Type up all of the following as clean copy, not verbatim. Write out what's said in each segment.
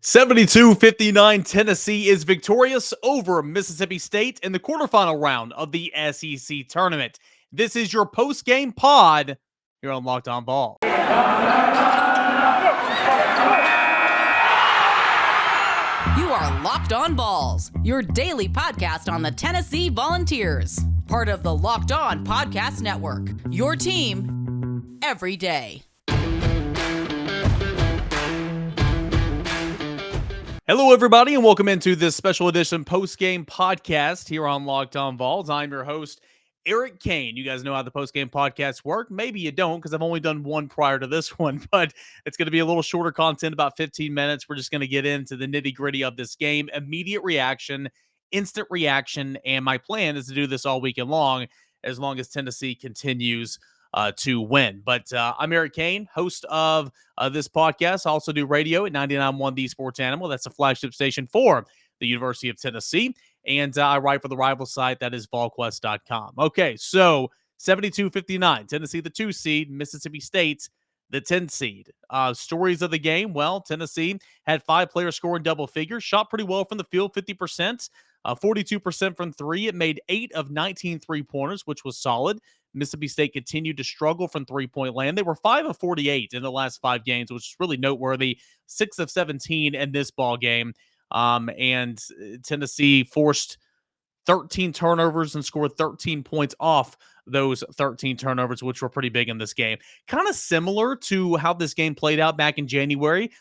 72-59, Tennessee is victorious over Mississippi State in the quarterfinal round of the SEC tournament. This is your post-game pod here on Locked On Vols. You are Locked On Vols, your daily podcast on the Tennessee Volunteers. Part of the Locked On Podcast Network, your team every day. Hello, everybody, and welcome into this special edition post-game podcast here on Locked On Vols. I'm your host, Eric Kane. You guys know how the post-game podcasts work. Maybe you don't, because I've only done one prior to this one, but it's going to be a little shorter content, about 15 minutes. We're just going to get into the nitty-gritty of this game, immediate reaction, instant reaction, and my plan is to do this all weekend long as Tennessee continues to win. But I'm Eric Kane, host of this podcast. I also do radio at 99.1 The Sports Animal. That's a flagship station for the University of Tennessee. And I write for the rival site, that is volquest.com. Okay, so 72-59, Tennessee the 2 seed, Mississippi State the 10 seed. Stories of the game, well, Tennessee had 5 players scoring double figures, shot pretty well from the field, 50%, 42% from three. It made 8 of 19 three-pointers, which was solid. Mississippi State continued to struggle from three-point land. They were 5 of 48 in the last 5 games, which is really noteworthy. 6 of 17 in this ball game. And Tennessee forced 13 turnovers and scored 13 points off those 13 turnovers, which were pretty big in this game. Kind of similar to how this game played out back in January.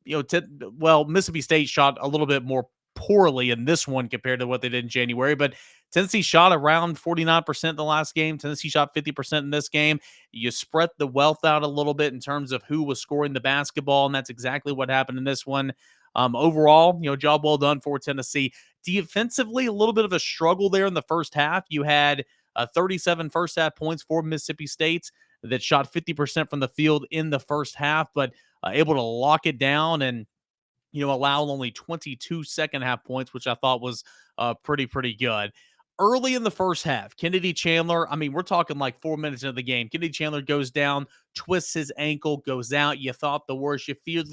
Mississippi State shot a little bit more poorly in this one compared to what they did in January, but Tennessee shot around 49% the last game. Tennessee shot 50% in this game. You spread the wealth out a little bit in terms of who was scoring the basketball, and that's exactly what happened in this one. Overall, job well done for Tennessee. Defensively, a little bit of a struggle there in the first half. You had 37 first half points for Mississippi State that shot 50% from the field in the first half, but able to lock it down and allow only 22 second half points, which I thought was pretty good. Early in the first half, Kennedy Chandler, we're talking like 4 minutes into the game. Kennedy Chandler goes down, twists his ankle, goes out. You thought the worst. You feared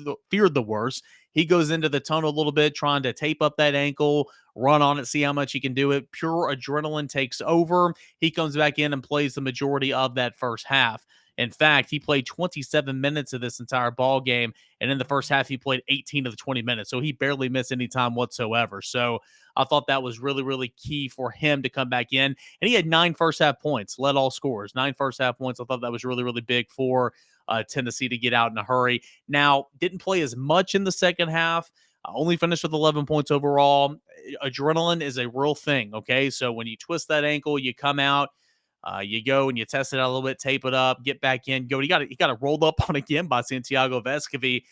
the worst. He goes into the tunnel a little bit, trying to tape up that ankle, run on it, see how much he can do it. Pure adrenaline takes over. He comes back in and plays the majority of that first half. In fact, he played 27 minutes of this entire ball game, and in the first half, he played 18 of the 20 minutes, so he barely missed any time whatsoever. So I thought that was really key for him to come back in, and he had 9 first-half points, led all scorers, 9 first-half points. I thought that was really big for Tennessee to get out in a hurry. Now, didn't play as much in the second half, only finished with 11 points overall. Adrenaline is a real thing, okay? So when you twist that ankle, you come out, you go and you test it out a little bit, tape it up, get back in, go. He got it rolled up on again by Santiago Vescovi.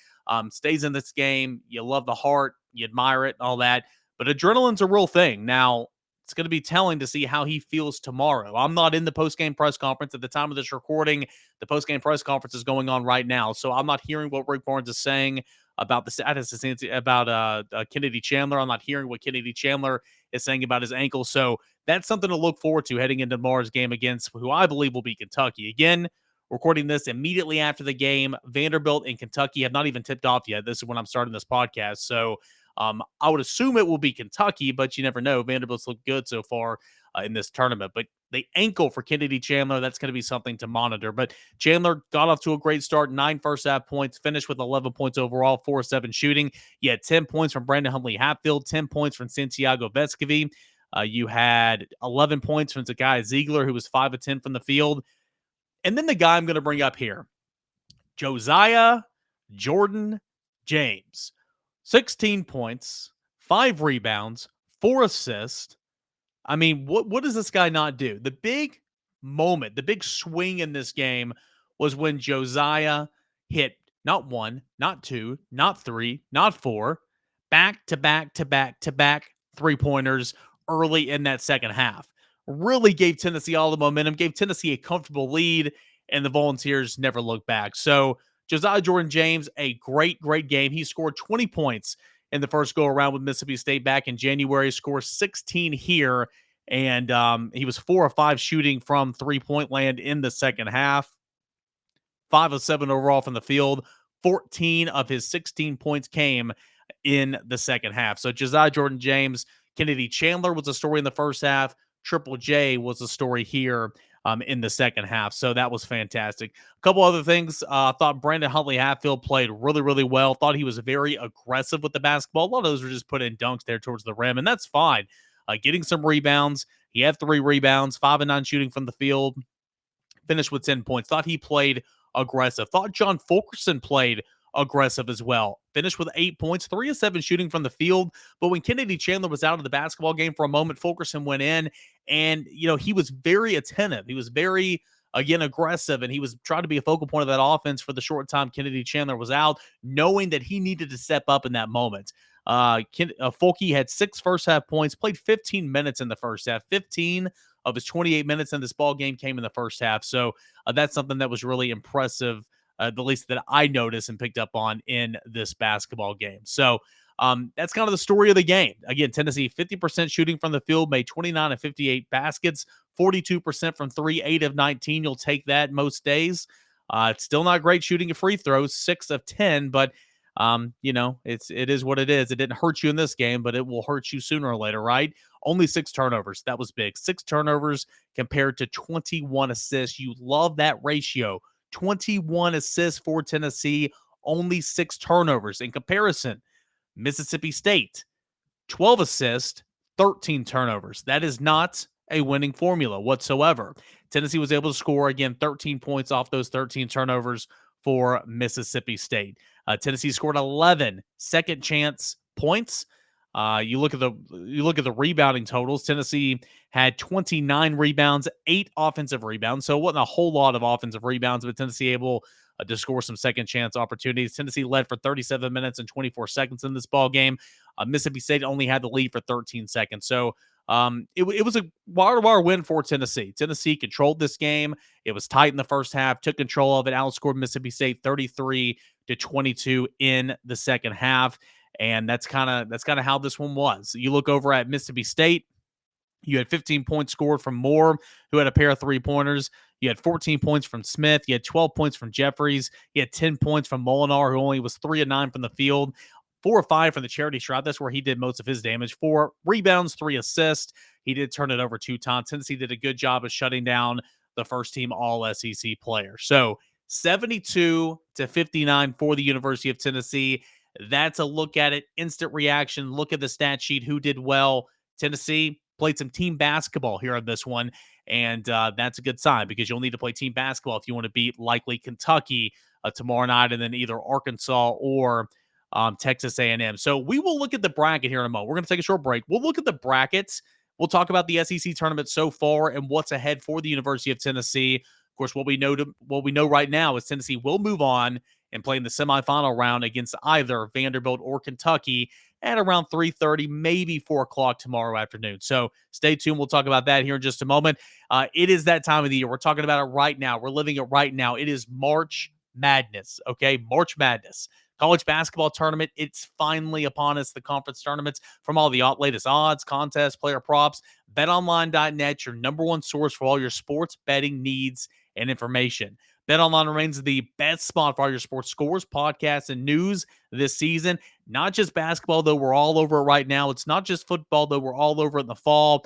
Stays in this game. You love the heart, you admire it, and all that. But adrenaline's a real thing. Now, it's going to be telling to see how he feels tomorrow. I'm not in the post-game press conference at the time of this recording. The post-game press conference is going on right now, so I'm not hearing what Rick Barnes is saying about the status about Kennedy Chandler. I'm not hearing what Kennedy Chandler is saying about his ankle. So that's something to look forward to heading into tomorrow's game against who I believe will be Kentucky. Again, recording this immediately after the game. Vanderbilt and Kentucky have not even tipped off yet. This is when I'm starting this podcast. So I would assume it will be Kentucky, but you never know. Vanderbilt's looked good so far in this tournament. But the ankle for Kennedy Chandler, that's going to be something to monitor. But Chandler got off to a great start, 9 first-half points, finished with 11 points overall, 4 of 7 shooting. You had 10 points from Brandon Huntley-Hatfield, 10 points from Santiago Vescovi. You had 11 points from Zakai Ziegler, who was 5 of 10 from the field. And then the guy I'm going to bring up here, Josiah-Jordan James. 16 points, 5 rebounds, 4 assists. What does this guy not do? The big moment, the big swing in this game was when Josiah hit not 1, not 2, not 3, not 4, back-to-back three-pointers early in that second half. Really gave Tennessee all the momentum, gave Tennessee a comfortable lead, and the Volunteers never looked back. So Josiah-Jordan James, a great game. He scored 20 points in the first go-around with Mississippi State back in January, scored 16 here, and he was 4 of 5 shooting from three-point land in the second half. 5 of 7 overall from the field. 14 of his 16 points came in the second half. So Josiah-Jordan James, Kennedy Chandler was a story in the first half. Triple J was a story here in the second half. So that was fantastic. A couple other things. I thought Brandon Huntley-Hatfield played really, really well. Thought he was very aggressive with the basketball. A lot of those were just put in dunks there towards the rim, and that's fine. Getting some rebounds. He had 3 rebounds, 5 and 9 shooting from the field. Finished with 10 points. Thought he played aggressive. Thought John Fulkerson played aggressive as well. Finished with 8 points, 3 of 7 shooting from the field. But when Kennedy Chandler was out of the basketball game for a moment, Fulkerson went in, and he was very attentive. He was very, again, aggressive, and he was trying to be a focal point of that offense for the short time Kennedy Chandler was out, knowing that he needed to step up in that moment. Fulke had 6 first half points, played 15 minutes in the first half. 15 of his 28 minutes in this ball game came in the first half. So that's something that was really impressive, the least that I noticed and picked up on in this basketball game. So that's kind of the story of the game. Again, Tennessee 50% shooting from the field, made 29 of 58 baskets, 42% from 3, 8 of 19. You'll take that most days. It's still not great shooting of free throws, 6 of 10, but it is what it is. It didn't hurt you in this game, but it will hurt you sooner or later, right? Only 6 turnovers. That was big. 6 turnovers compared to 21 assists. You love that ratio. 21 assists for Tennessee, only 6 turnovers. In comparison, Mississippi State, 12 assists, 13 turnovers. That is not a winning formula whatsoever. Tennessee was able to score, again, 13 points off those 13 turnovers for Mississippi State. Tennessee scored 11 second chance points. You look at the rebounding totals. Tennessee had 29 rebounds, 8 offensive rebounds. So it wasn't a whole lot of offensive rebounds, but Tennessee able to score some second chance opportunities. Tennessee led for 37 minutes and 24 seconds in this ball game. Mississippi State only had the lead for 13 seconds. So it was a wire-to-wire win for Tennessee. Tennessee controlled this game. It was tight in the first half, took control of it, outscored Mississippi State 33-22 in the second half. And that's kind of how this one was. You look over at Mississippi State, you had 15 points scored from Moore, who had a pair of 3-pointers. You had 14 points from Smith. You had 12 points from Jeffries. You had 10 points from Molinar, who only was 3 of 9 from the field. 4 of 5 from the charity stripe. That's where he did most of his damage. 4 rebounds, 3 assists. He did turn it over 2 times. Tennessee did a good job of shutting down the first team All-SEC player. So 72-59 for the University of Tennessee. That's a look at it. Instant reaction. Look at the stat sheet. Who did well? Tennessee played some team basketball here on this one, and that's a good sign because you'll need to play team basketball if you want to beat likely Kentucky tomorrow night, and then either Arkansas or Texas A&M. So we will look at the bracket here in a moment. We're going to take a short break. We'll look at the brackets. We'll talk about the SEC tournament so far and what's ahead for the University of Tennessee. Of course, what we know right now is Tennessee will move on and play in the semifinal round against either Vanderbilt or Kentucky at around 3:30, maybe 4 o'clock tomorrow afternoon. So stay tuned. We'll talk about that here in just a moment. It is that time of the year. We're talking about it right now. We're living it right now. It is March Madness, okay? March Madness. College basketball tournament, it's finally upon us, the conference tournaments, from all the latest odds, contests, player props. BetOnline.net, your number one source for all your sports betting needs and information. BetOnline remains the best spot for all your sports scores, podcasts, and news this season. Not just basketball, though we're all over it right now. It's not just football, though we're all over it in the fall.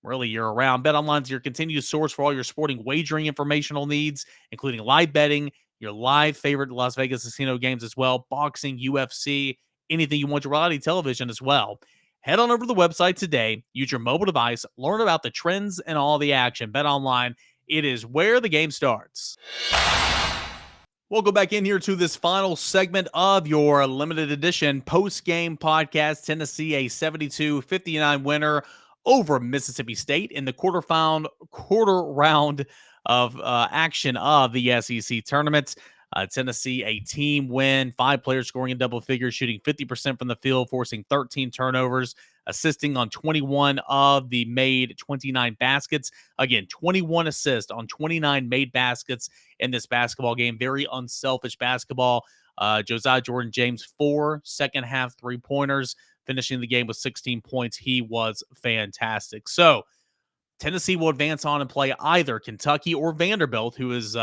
Really year-round. BetOnline is your continued source for all your sporting wagering informational needs, including live betting, your live favorite Las Vegas casino games as well, boxing, UFC, anything you want, your reality television as well. Head on over to the website today. Use your mobile device. Learn about the trends and all the action. BetOnline, it is where the game starts. We'll go back in here to this final segment of your limited edition post-game podcast. Tennessee, a 72-59 winner over Mississippi State in the quarter round of action of the SEC tournament. Tennessee, a team win, 5 players scoring in double figures, shooting 50% from the field, forcing 13 turnovers, assisting on 21 of the made 29 baskets. Again, 21 assists on 29 made baskets in this basketball game. Very unselfish basketball. Josiah-Jordan James, 4 second half 3-pointers, finishing the game with 16 points. He was fantastic. So Tennessee will advance on and play either Kentucky or Vanderbilt, who is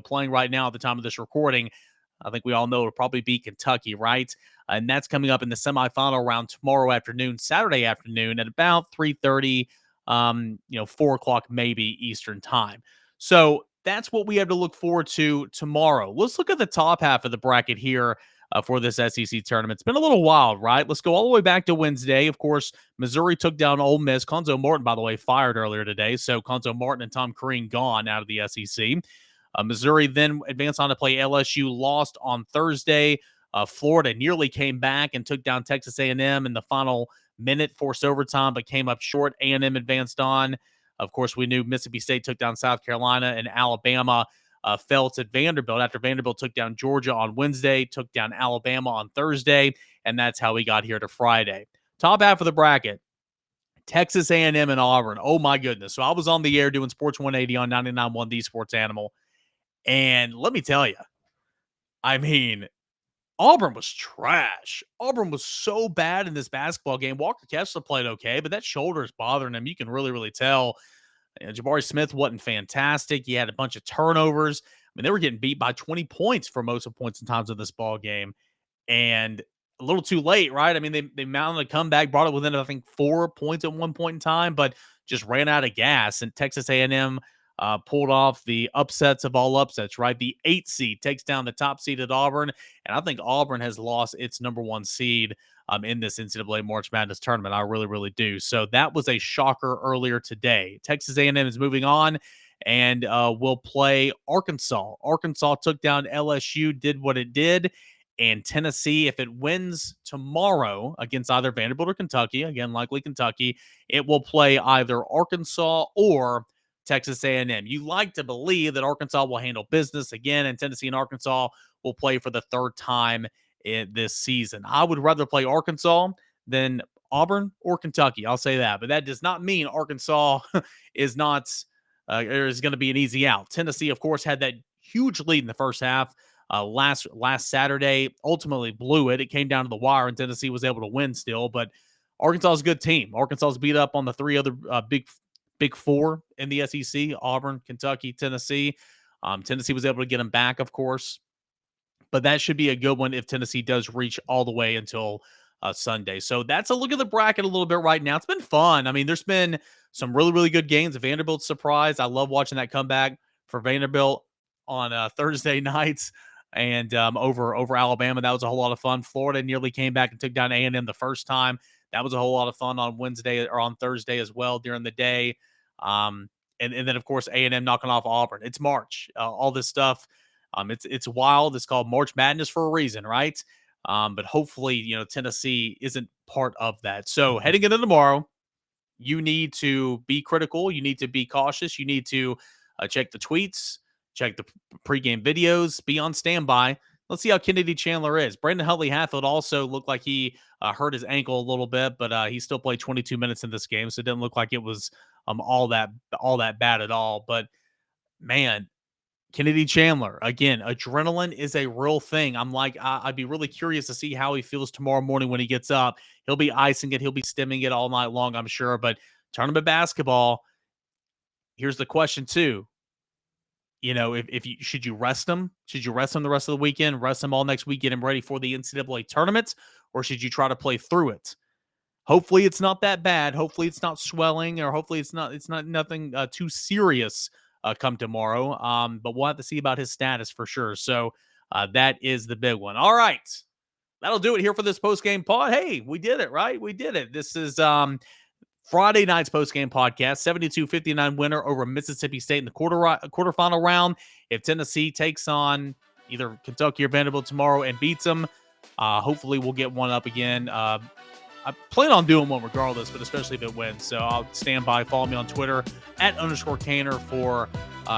playing right now at the time of this recording. I think we all know it'll probably be Kentucky, right? and that's coming up in the semifinal round tomorrow afternoon, Saturday afternoon at about 3:30, 4 o'clock maybe Eastern time. So that's what we have to look forward to tomorrow. Let's look at the top half of the bracket here for this SEC tournament. It's been a little wild, right? Let's go all the way back to Wednesday. Of course, Missouri took down Ole Miss. Conzo Morton, by the way, fired earlier today. So Conzo Morton and Tom Crean gone out of the SEC. Missouri then advanced on to play LSU, lost on Thursday. Florida nearly came back and took down Texas A&M in the final minute, forced overtime, but came up short. A&M advanced on. Of course, we knew Mississippi State took down South Carolina, and Alabama fell to Vanderbilt after Vanderbilt took down Georgia on Wednesday, took down Alabama on Thursday, and that's how we got here to Friday. Top half of the bracket, Texas A&M and Auburn. Oh, my goodness. So I was on the air doing Sports 180 on 99.1 The Sports Animal, and let me tell you, I mean, Auburn was trash. Auburn was so bad in this basketball game. Walker Kessler played okay, but that shoulder is bothering him. You can really, really tell. Jabari Smith wasn't fantastic. He had a bunch of turnovers. I mean, they were getting beat by 20 points for most of points and times of this ball game. And a little too late, right? I mean, they mounted a comeback, brought it within, I think, 4 points at one point in time, but just ran out of gas. And Texas A&M pulled off the upsets of all upsets, right? The 8 seed takes down the top seed at Auburn, and I think Auburn has lost its number 1 seed in this NCAA March Madness tournament. I really, really do. So that was a shocker earlier today. Texas A&M is moving on and will play Arkansas. Arkansas took down LSU, did what it did, and Tennessee, if it wins tomorrow against either Vanderbilt or Kentucky, again, likely Kentucky, it will play either Arkansas or Texas A&M. You like to believe that Arkansas will handle business again, and Tennessee and Arkansas will play for the 3rd time in this season. I would rather play Arkansas than Auburn or Kentucky. I'll say that, but that does not mean Arkansas is not is going to be an easy out. Tennessee, of course, had that huge lead in the first half last Saturday. Ultimately blew it. It came down to the wire, and Tennessee was able to win still. But Arkansas is a good team. Arkansas is beat up on the 3 other Big Four in the SEC: Auburn, Kentucky, Tennessee. Tennessee was able to get them back, of course. But that should be a good one if Tennessee does reach all the way until Sunday. So that's a look at the bracket a little bit right now. It's been fun. I mean, there's been some really, really good games. Vanderbilt surprise. I love watching that comeback for Vanderbilt on Thursday nights and over Alabama. That was a whole lot of fun. Florida nearly came back and took down A&M the first time. That was a whole lot of fun on Wednesday or on Thursday as well during the day. And then, of course, A&M knocking off Auburn. It's March. All this stuff. It's wild. It's called March Madness for a reason, right? But hopefully, Tennessee isn't part of that. So heading into tomorrow, you need to be critical. You need to be cautious. You need to check the tweets, check the pregame videos, be on standby. Let's see how Kennedy Chandler is. Brandon Huntley-Hatfield also looked like he hurt his ankle a little bit, but he still played 22 minutes in this game, so it didn't look like it was all that bad at all. But man, Kennedy Chandler, again, adrenaline is a real thing. I'd be really curious to see how he feels tomorrow morning when he gets up. He'll be icing it. He'll be stimming it all night long, I'm sure. But tournament basketball, here's the question too. Should you rest him? Should you rest him the rest of the weekend? Rest him all next week, get him ready for the NCAA tournament? Or should you try to play through it? Hopefully it's not that bad. Hopefully it's not swelling, or hopefully it's not nothing too serious come tomorrow. But we'll have to see about his status for sure. So that is the big one. All right. That'll do it here for this post-game pod. Hey, we did it, right? We did it. This is Friday night's post-game podcast. 72-59 winner over Mississippi State in the quarterfinal round. If Tennessee takes on either Kentucky or Vanderbilt tomorrow and beats them, hopefully we'll get one up again. I plan on doing one regardless, but especially if it wins. So I'll stand by. Follow me on Twitter @_Caner for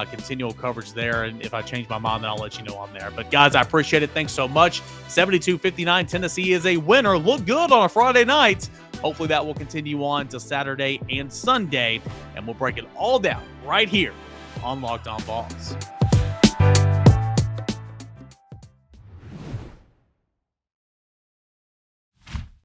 continual coverage there. And if I change my mind, then I'll let you know on there. But guys, I appreciate it. Thanks so much. 72-59. Tennessee is a winner. Look good on a Friday night. Hopefully that will continue on to Saturday and Sunday. And we'll break it all down right here on Locked On Vols.